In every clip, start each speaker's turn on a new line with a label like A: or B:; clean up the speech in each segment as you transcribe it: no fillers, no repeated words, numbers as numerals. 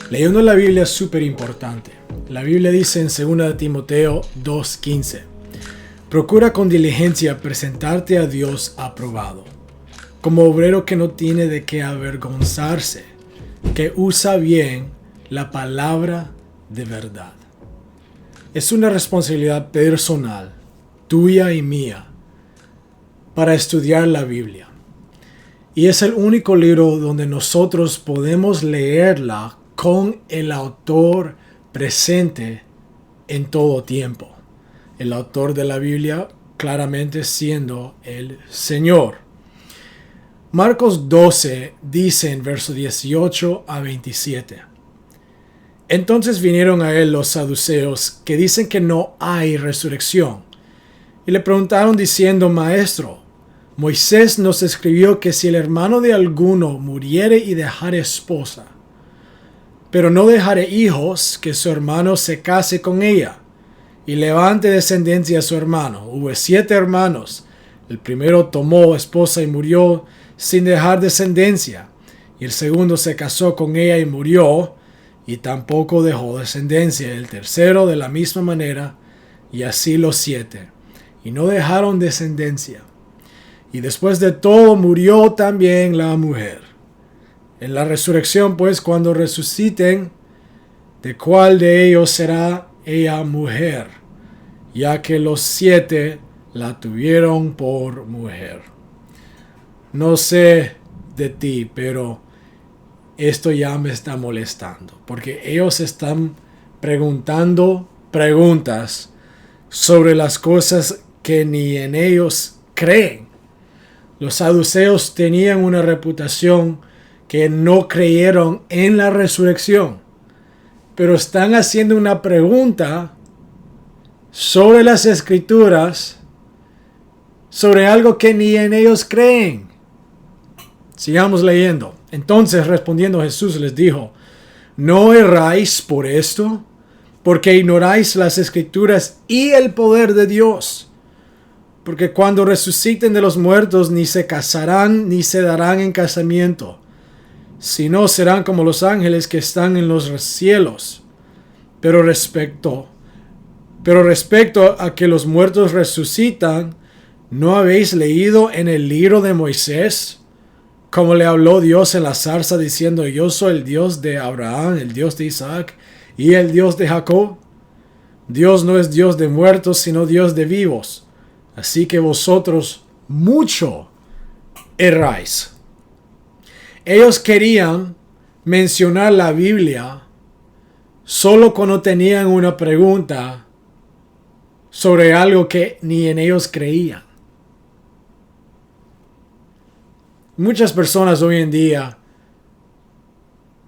A: Leyendo la Biblia es súper importante. La Biblia dice en 2 Timoteo 2:15: procura con diligencia presentarte a Dios aprobado, como obrero que no tiene de qué avergonzarse, que usa bien la palabra de verdad. Es una responsabilidad personal, tuya y mía, para estudiar la Biblia. Y es el único libro donde nosotros podemos leerla con el autor presente en todo tiempo. El autor de la Biblia claramente siendo el Señor. Marcos 12 dice en versos 18 a 27: entonces vinieron a él los saduceos, que dicen que no hay resurrección, y le preguntaron diciendo: Maestro, Moisés nos escribió que si el hermano de alguno muriere y dejare esposa, pero no dejare hijos, que su hermano se case con ella y levante descendencia a su hermano. Hubo 7 hermanos. El primero tomó esposa y murió sin dejar descendencia, y el segundo se casó con ella y murió, y tampoco dejó descendencia. El tercero de la misma manera, y así los 7, y no dejaron descendencia. Y después de todo murió también la mujer. En la resurrección, pues, cuando resuciten, ¿de cuál de ellos será ella mujer? Ya que los 7 la tuvieron por mujer. No sé de ti, pero esto ya me está molestando, porque ellos están preguntando preguntas sobre las cosas que ni en ellos creen. Los saduceos tenían una reputación que no creyeron en la resurrección, pero están haciendo una pregunta sobre las escrituras, sobre algo que ni en ellos creen. Sigamos leyendo. Entonces, respondiendo Jesús les dijo: ¿no erráis por esto? Porque ignoráis las escrituras y el poder de Dios. Porque cuando resuciten de los muertos, ni se casarán ni se darán en casamiento, sino serán como los ángeles que están en los cielos. Pero respecto a que los muertos resucitan, ¿no habéis leído en el libro de Moisés como le habló Dios en la zarza, diciendo: yo soy el Dios de Abraham, el Dios de Isaac y el Dios de Jacob? Dios no es Dios de muertos, sino Dios de vivos. Así que vosotros mucho erráis. Ellos querían mencionar la Biblia solo cuando tenían una pregunta sobre algo que ni en ellos creían. Muchas personas hoy en día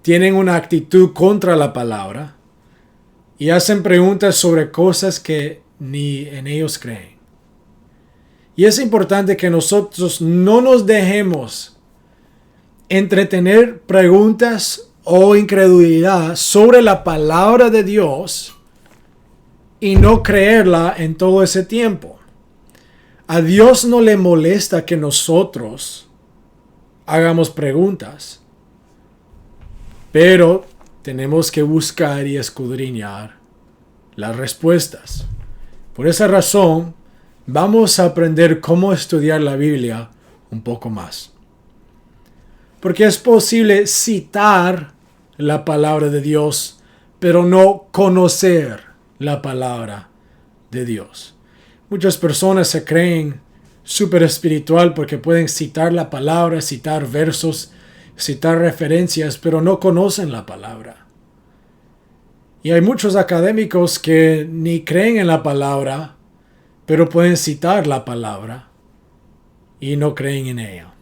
A: tienen una actitud contra la palabra y hacen preguntas sobre cosas que ni en ellos creen. Y es importante que nosotros no nos dejemos entretener preguntas o incredulidad sobre la palabra de Dios y no creerla en todo ese tiempo. A Dios no le molesta que nosotros hagamos preguntas, pero tenemos que buscar y escudriñar las respuestas. Por esa razón, vamos a aprender cómo estudiar la Biblia un poco más. Porque es posible citar la palabra de Dios, pero no conocer la palabra de Dios. Muchas personas se creen súper espiritual porque pueden citar la palabra, citar versos, citar referencias, pero no conocen la palabra. Y hay muchos académicos que ni creen en la palabra, pero pueden citar la palabra y no creen en ella.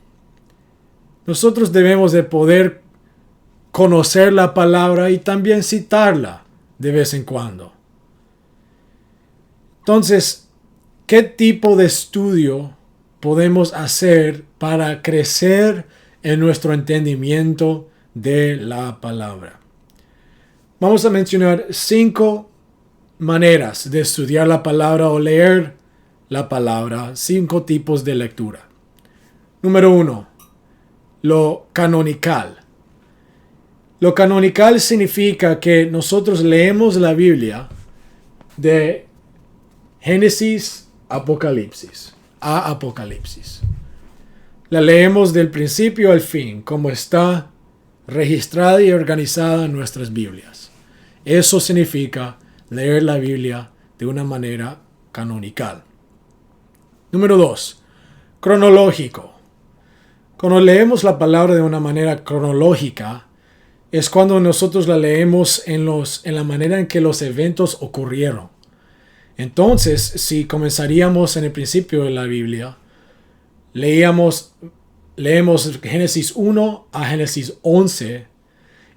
A: Nosotros debemos de poder conocer la palabra y también citarla de vez en cuando. Entonces, ¿qué tipo de estudio podemos hacer para crecer en nuestro entendimiento de la palabra? Vamos a mencionar 5 maneras de estudiar la palabra o leer la palabra, 5 tipos de lectura. Número 1, lo canonical. Lo canonical significa que nosotros leemos la Biblia de Génesis a Apocalipsis. La leemos del principio al fin, como está registrada y organizada en nuestras Biblias. Eso significa leer la Biblia de una manera canonical. Número 2. Cronológico. Cuando leemos la palabra de una manera cronológica, es cuando nosotros la leemos en la manera en que los eventos ocurrieron. Entonces, si comenzaríamos en el principio de la Biblia, leemos Génesis 1 a Génesis 11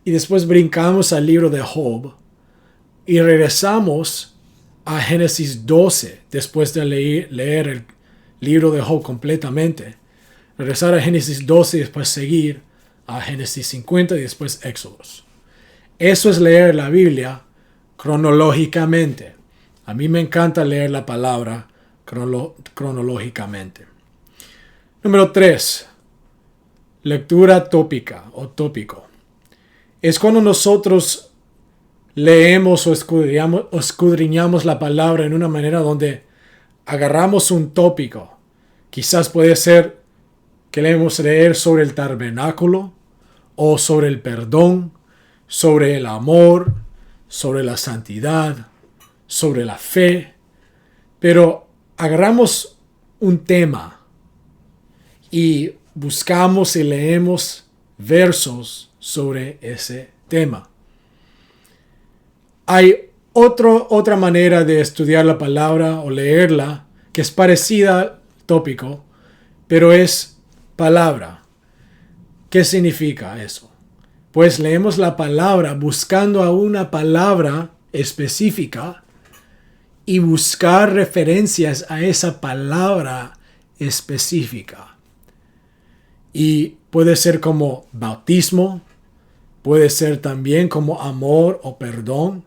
A: y después brincamos al libro de Job y regresamos a Génesis 12 después de leer el libro de Job completamente. Regresar a Génesis 12 y después seguir a Génesis 50 y después Éxodos. Eso es leer la Biblia cronológicamente. A mí me encanta leer la palabra cronológicamente. Número 3. Lectura tópica o tópico. Es cuando nosotros leemos o escudriñamos la palabra en una manera donde agarramos un tópico. Quizás puede ser queremos leer sobre el tabernáculo o sobre el perdón, sobre el amor, sobre la santidad, sobre la fe. Pero agarramos un tema y buscamos y leemos versos sobre ese tema. Hay otra manera de estudiar la palabra o leerla que es parecida al tópico, pero es palabra. ¿Qué significa eso? Pues leemos la palabra buscando a una palabra específica y buscar referencias a esa palabra específica. Y puede ser como bautismo, puede ser también como amor o perdón.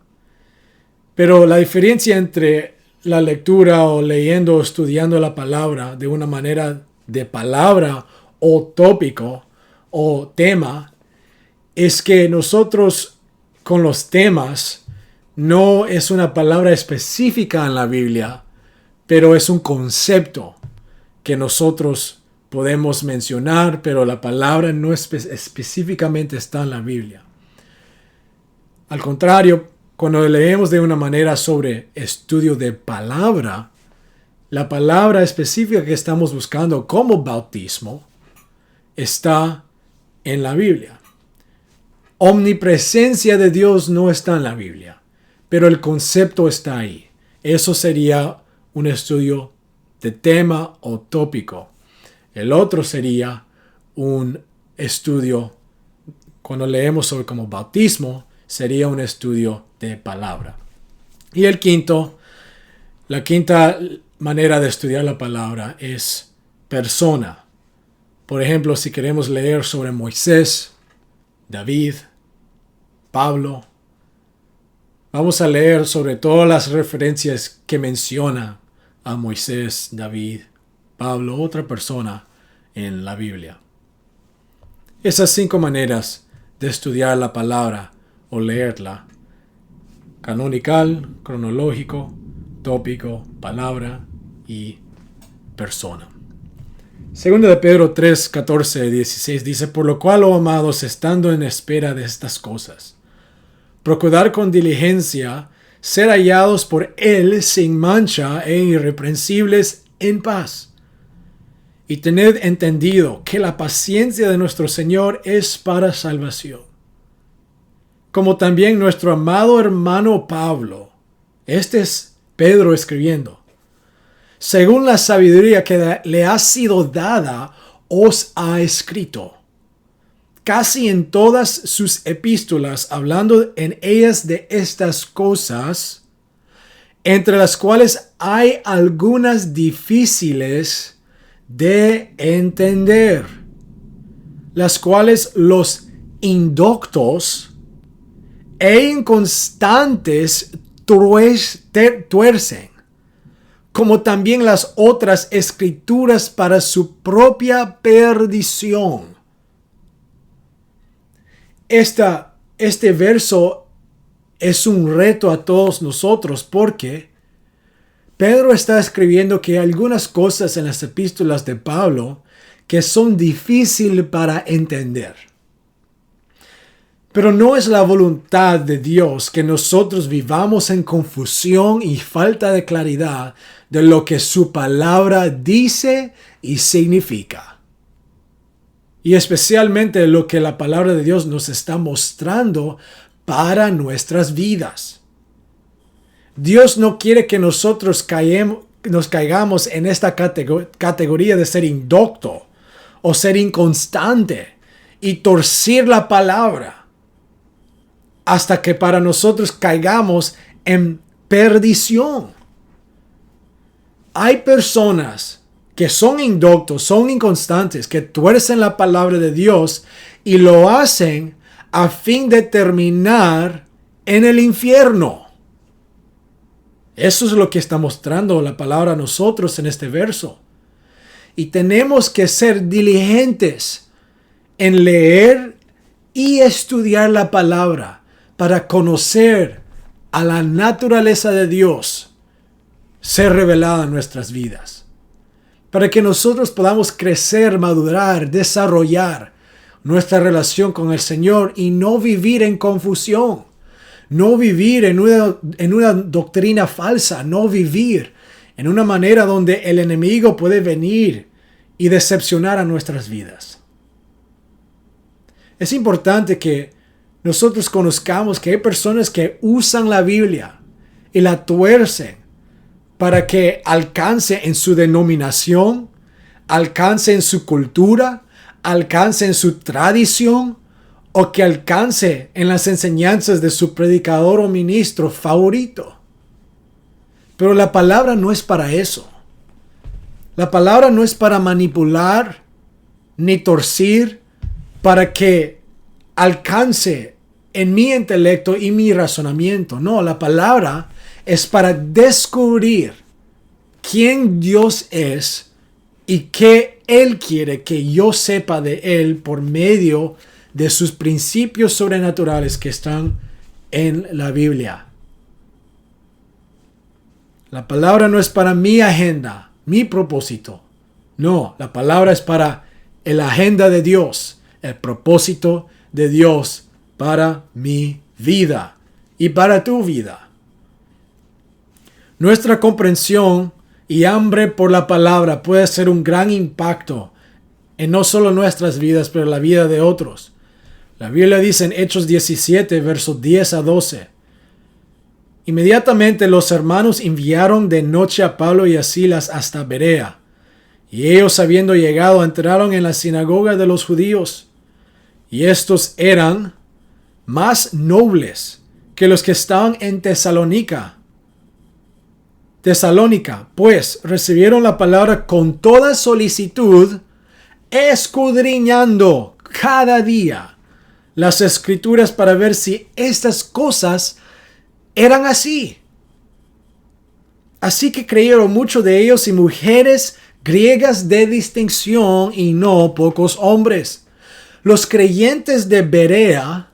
A: Pero la diferencia entre la lectura o leyendo o estudiando la palabra de una manera de palabra o tópico o tema es que nosotros con los temas no es una palabra específica en la Biblia, pero es un concepto que nosotros podemos mencionar, pero la palabra no específicamente está en la Biblia. Al contrario, cuando leemos de una manera sobre estudio de palabra, la palabra específica que estamos buscando como bautismo está en la Biblia. Omnipresencia de Dios no está en la Biblia, pero el concepto está ahí. Eso sería un estudio de tema o tópico. El otro sería un estudio, cuando leemos sobre como bautismo, sería un estudio de palabra. Y la quinta manera de estudiar la palabra es persona. Por ejemplo, si queremos leer sobre Moisés, David, Pablo, vamos a leer sobre todas las referencias que menciona a Moisés, David, Pablo, otra persona en la Biblia. Esas 5 maneras de estudiar la palabra o leerla: canonical, cronológico, tópico, palabra y persona. Segunda de Pedro 3, 14 y 16 dice: por lo cual, oh amados, estando en espera de estas cosas, procurad con diligencia ser hallados por Él sin mancha e irreprensibles en paz. Y tened entendido que la paciencia de nuestro Señor es para salvación. Como también nuestro amado hermano Pablo, este es Pedro escribiendo, según la sabiduría que le ha sido dada, os ha escrito. Casi en todas sus epístolas, hablando en ellas de estas cosas, entre las cuales hay algunas difíciles de entender, las cuales los indoctos e inconstantes tuercen, como también las otras escrituras para su propia perdición. Esta este verso es un reto a todos nosotros porque Pedro está escribiendo que hay algunas cosas en las epístolas de Pablo que son difíciles para entender. Pero no es la voluntad de Dios que nosotros vivamos en confusión y falta de claridad de lo que su palabra dice y significa. Y especialmente lo que la palabra de Dios nos está mostrando para nuestras vidas. Dios no quiere que nosotros nos caigamos en esta categoría de ser indocto o ser inconstante y torcer la palabra hasta que para nosotros caigamos en perdición. Hay personas que son indoctos, son inconstantes, que tuercen la palabra de Dios y lo hacen a fin de terminar en el infierno. Eso es lo que está mostrando la palabra a nosotros en este verso. Y tenemos que ser diligentes en leer y estudiar la palabra para conocer a la naturaleza de Dios ser revelada en nuestras vidas. Para que nosotros podamos crecer, madurar, desarrollar nuestra relación con el Señor y no vivir en confusión. No vivir en una doctrina falsa, no vivir en una manera donde el enemigo puede venir y decepcionar a nuestras vidas. Es importante que nosotros conozcamos que hay personas que usan la Biblia y la tuercen para que alcance en su denominación, alcance en su cultura, alcance en su tradición, o que alcance en las enseñanzas de su predicador o ministro favorito. Pero la palabra no es para eso. La palabra no es para manipular ni torcer para que alcance en mi intelecto y mi razonamiento. No, la palabra es para descubrir quién Dios es y qué Él quiere que yo sepa de Él por medio de sus principios sobrenaturales que están en la Biblia. La palabra no es para mi agenda, mi propósito. No, la palabra es para la agenda de Dios, el propósito de Dios para mi vida y para tu vida. Nuestra comprensión y hambre por la palabra puede hacer un gran impacto en no solo nuestras vidas, pero en la vida de otros. La Biblia dice en Hechos 17, versos 10 a 12. Inmediatamente los hermanos enviaron de noche a Pablo y a Silas hasta Berea. Y ellos, habiendo llegado, entraron en la sinagoga de los judíos. Y estos eran más nobles que los que estaban en Tesalónica, pues recibieron la palabra con toda solicitud, escudriñando cada día las escrituras para ver si estas cosas eran así. Así que creyeron muchos de ellos y mujeres griegas de distinción y no pocos hombres. Los creyentes de Berea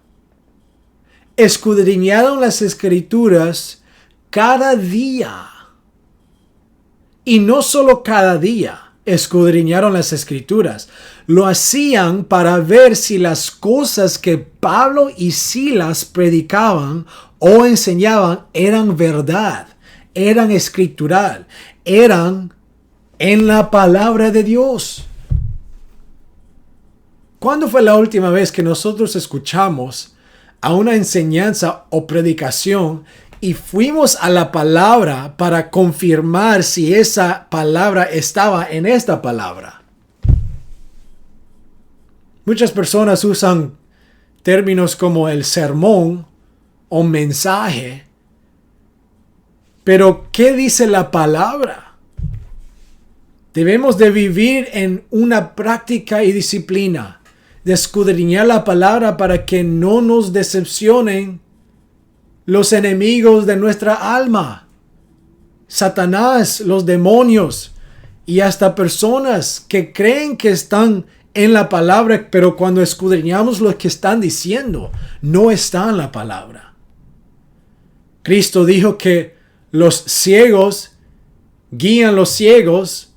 A: escudriñaron las escrituras cada día. Y no solo cada día escudriñaron las escrituras, lo hacían para ver si las cosas que Pablo y Silas predicaban o enseñaban eran verdad, eran escritural, eran en la palabra de Dios. ¿Cuándo fue la última vez que nosotros escuchamos a una enseñanza o predicación y fuimos a la palabra para confirmar si esa palabra estaba en esta palabra? Muchas personas usan términos como el sermón o mensaje. Pero, ¿qué dice la palabra? Debemos de vivir en una práctica y disciplina de escudriñar la palabra para que no nos decepcionen los enemigos de nuestra alma, Satanás, los demonios y hasta personas que creen que están en la palabra, pero cuando escudriñamos lo que están diciendo, no está en la palabra. Cristo dijo que los ciegos guían los ciegos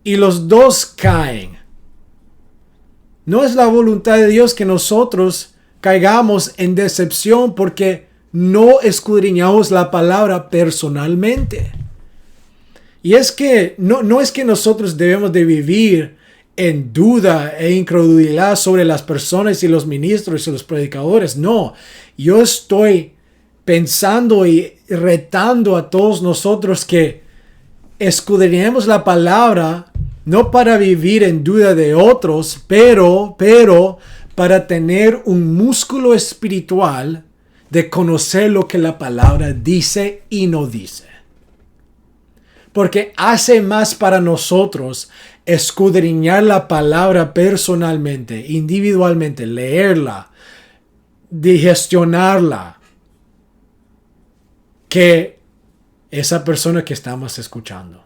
A: y los dos caen. No es la voluntad de Dios que nosotros caigamos en decepción porque no escudriñamos la palabra personalmente. Y es que no es que nosotros debemos de vivir en duda e incredulidad sobre las personas y los ministros y los predicadores. No, yo estoy pensando y retando a todos nosotros que escudriñemos la palabra no para vivir en duda de otros, pero para tener un músculo espiritual de conocer lo que la palabra dice y no dice. Porque hace más para nosotros escudriñar la palabra personalmente, individualmente, leerla, digestionarla, que esa persona que estamos escuchando.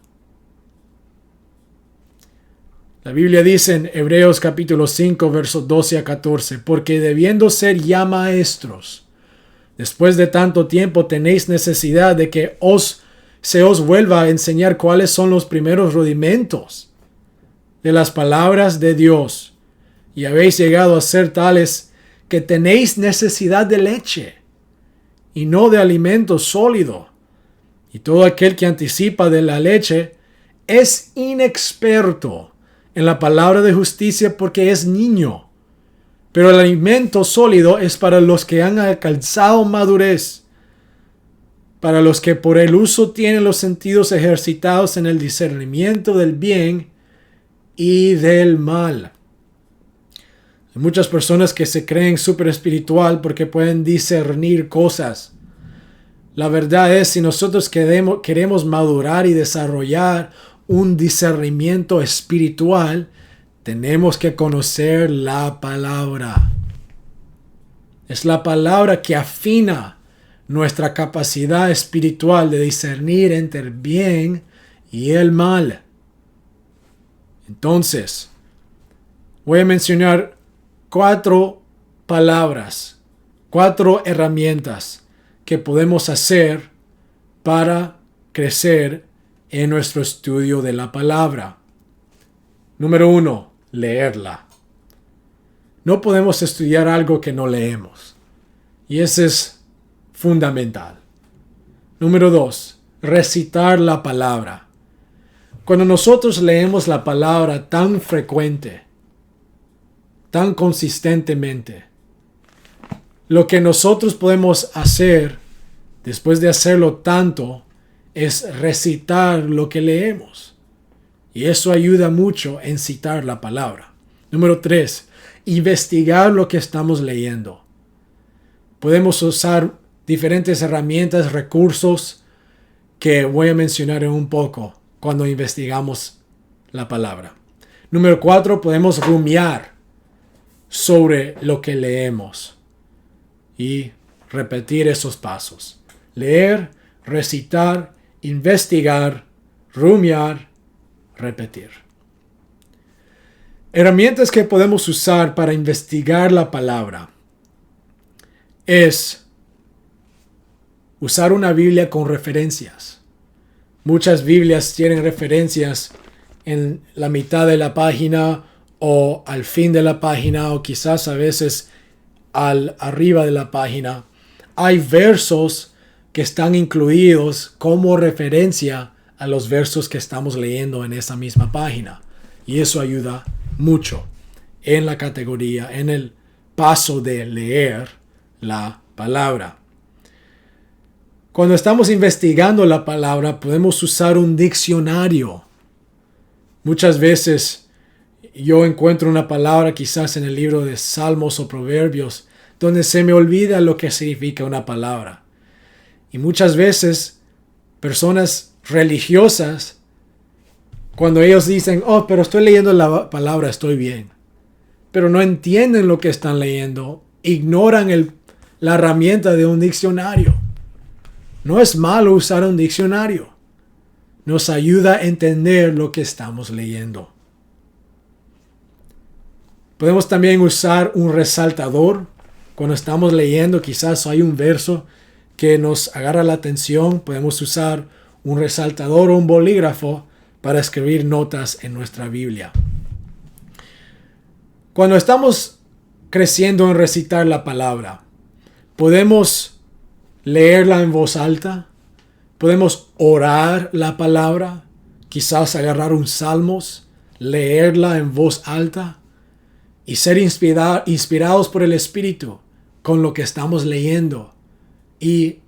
A: La Biblia dice en Hebreos capítulo 5, versos 12 a 14, porque debiendo ser ya maestros, después de tanto tiempo tenéis necesidad de que se os vuelva a enseñar cuáles son los primeros rudimentos de las palabras de Dios, y habéis llegado a ser tales que tenéis necesidad de leche y no de alimento sólido. Y todo aquel que anticipa de la leche es inexperto en la palabra de justicia porque es niño. Pero el alimento sólido es para los que han alcanzado madurez, para los que por el uso tienen los sentidos ejercitados en el discernimiento del bien y del mal. Hay muchas personas que se creen súper espiritual porque pueden discernir cosas. La verdad es, si nosotros queremos madurar y desarrollar un discernimiento espiritual, tenemos que conocer la palabra. Es la palabra que afina nuestra capacidad espiritual de discernir entre el bien y el mal. Entonces, voy a mencionar 4 palabras, 4 herramientas que podemos hacer para crecer en nuestro estudio de la palabra. Número 1, leerla. No podemos estudiar algo que no leemos. Y ese es fundamental. Número 2, recitar la palabra. Cuando nosotros leemos la palabra tan frecuente, tan consistentemente, lo que nosotros podemos hacer después de hacerlo tanto es recitar lo que leemos. Y eso ayuda mucho en citar la palabra. Número 3, investigar lo que estamos leyendo. Podemos usar diferentes herramientas, recursos que voy a mencionar en un poco cuando investigamos la palabra. Número 4, podemos rumiar sobre lo que leemos y repetir esos pasos. Leer, recitar, investigar, rumiar, repetir. Herramientas que podemos usar para investigar la palabra es usar una Biblia con referencias. Muchas Biblias tienen referencias en la mitad de la página o al fin de la página o quizás a veces arriba de la página. Hay versos que están incluidos como referencia a los versos que estamos leyendo en esa misma página. Y eso ayuda mucho en la categoría, en el paso de leer la palabra. Cuando estamos investigando la palabra, podemos usar un diccionario. Muchas veces yo encuentro una palabra quizás en el libro de Salmos o Proverbios, donde se me olvida lo que significa una palabra. Y muchas veces personas religiosas, cuando ellos dicen, oh, pero estoy leyendo la palabra, estoy bien, pero no entienden lo que están leyendo, ignoran la herramienta de un diccionario. No es malo usar un diccionario. Nos ayuda a entender lo que estamos leyendo. Podemos también usar un resaltador. Cuando estamos leyendo, quizás hay un verso que nos agarra la atención. Podemos usar un resaltador o un bolígrafo para escribir notas en nuestra Biblia. Cuando estamos creciendo en recitar la palabra, podemos leerla en voz alta. Podemos orar la palabra. Quizás agarrar un salmos, leerla en voz alta y ser inspirados por el Espíritu con lo que estamos leyendo y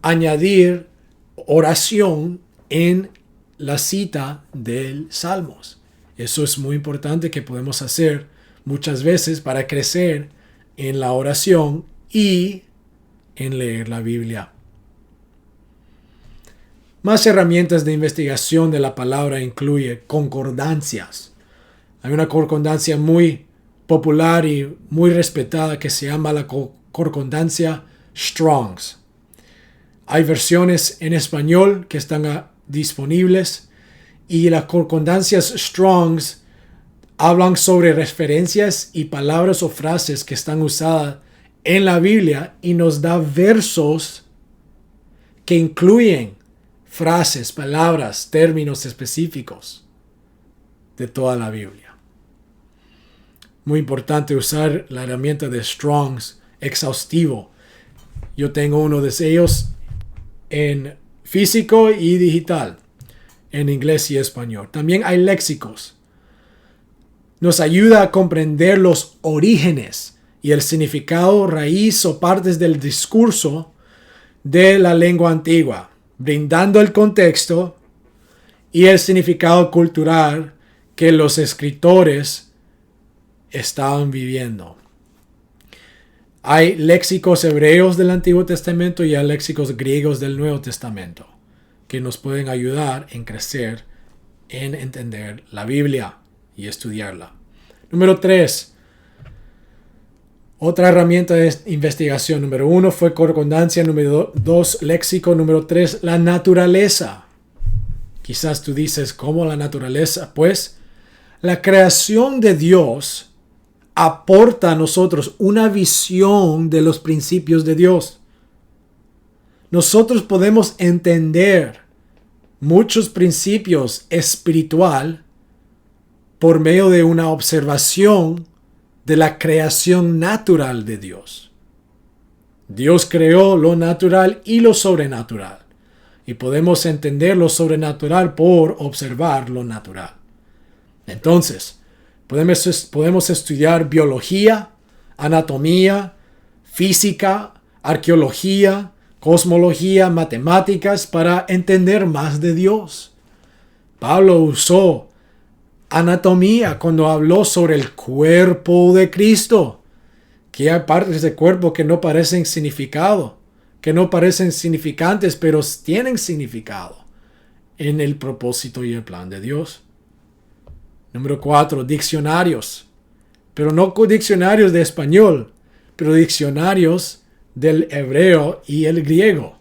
A: añadir oración en la cita del Salmos. Eso es muy importante que podemos hacer muchas veces para crecer en la oración y en leer la Biblia. Más herramientas de investigación de la palabra incluye concordancias. Hay una concordancia muy popular y muy respetada que se llama la concordancia Strong's. Hay versiones en español que están disponibles y las concordancias Strong's hablan sobre referencias y palabras o frases que están usadas en la Biblia y nos da versos que incluyen frases, palabras, términos específicos de toda la Biblia. Muy importante usar la herramienta de Strong's exhaustivo. Yo tengo uno de ellos en físico y digital, en inglés y español. También hay léxicos. Nos ayuda a comprender los orígenes y el significado raíz o partes del discurso de la lengua antigua, brindando el contexto y el significado cultural que los escritores estaban viviendo. Hay léxicos hebreos del Antiguo Testamento y hay léxicos griegos del Nuevo Testamento que nos pueden ayudar en crecer, en entender la Biblia y estudiarla. Número 3. Otra herramienta de investigación. Número 1 fue concordancia. Número 2, léxico. Número 3, la naturaleza. Quizás tú dices, ¿cómo la naturaleza? Pues la creación de Dios aporta a nosotros una visión de los principios de Dios. Nosotros podemos entender muchos principios espiritual por medio de una observación de la creación natural de Dios. Dios creó lo natural y lo sobrenatural. Y podemos entender lo sobrenatural por observar lo natural. Entonces, podemos estudiar biología, anatomía, física, arqueología, cosmología, matemáticas para entender más de Dios. Pablo usó anatomía cuando habló sobre el cuerpo de Cristo, que hay partes del cuerpo que no parecen significado, que no parecen significantes, pero tienen significado en el propósito y el plan de Dios. Número 4, diccionarios, pero no diccionarios de español, pero diccionarios del hebreo y el griego.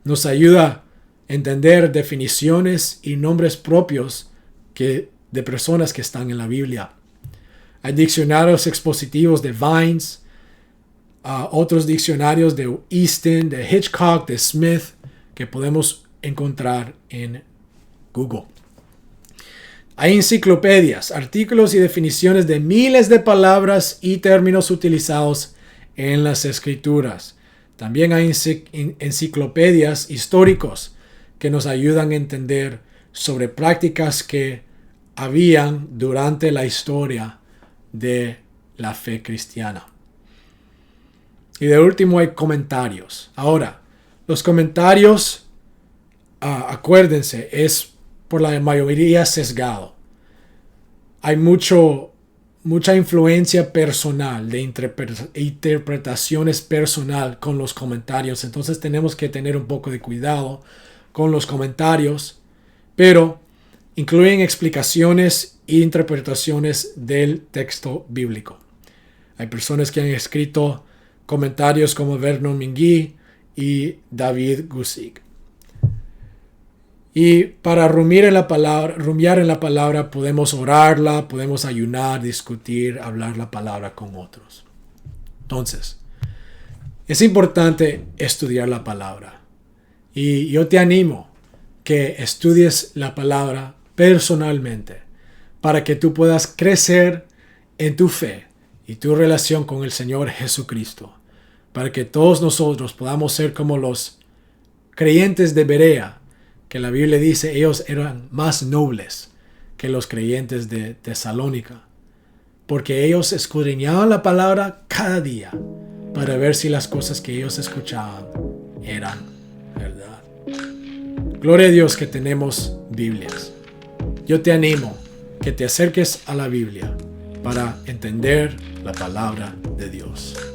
A: Nos ayuda a entender definiciones y nombres propios de personas que están en la Biblia. Hay diccionarios expositivos de Vines, otros diccionarios de Easton, de Hitchcock, de Smith, que podemos encontrar en Google. Hay enciclopedias, artículos y definiciones de miles de palabras y términos utilizados en las Escrituras. También hay enciclopedias históricos que nos ayudan a entender sobre prácticas que habían durante la historia de la fe cristiana. Y de último hay comentarios. Ahora, los comentarios, acuérdense, es por la mayoría sesgado. Hay mucha influencia personal, de interpretaciones personal con los comentarios. Entonces tenemos que tener un poco de cuidado con los comentarios, pero incluyen explicaciones e interpretaciones del texto bíblico. Hay personas que han escrito comentarios como Vernon McGee y David Guzik. Y para rumiar en la palabra, podemos orarla, podemos ayunar, discutir, hablar la palabra con otros. Entonces, es importante estudiar la palabra. Y yo te animo que estudies la palabra personalmente para que tú puedas crecer en tu fe y tu relación con el Señor Jesucristo. Para que todos nosotros podamos ser como los creyentes de Berea, que la Biblia dice ellos eran más nobles que los creyentes de Tesalónica, porque ellos escudriñaban la palabra cada día para ver si las cosas que ellos escuchaban eran verdad. Gloria a Dios que tenemos Biblias. Yo te animo que te acerques a la Biblia para entender la palabra de Dios.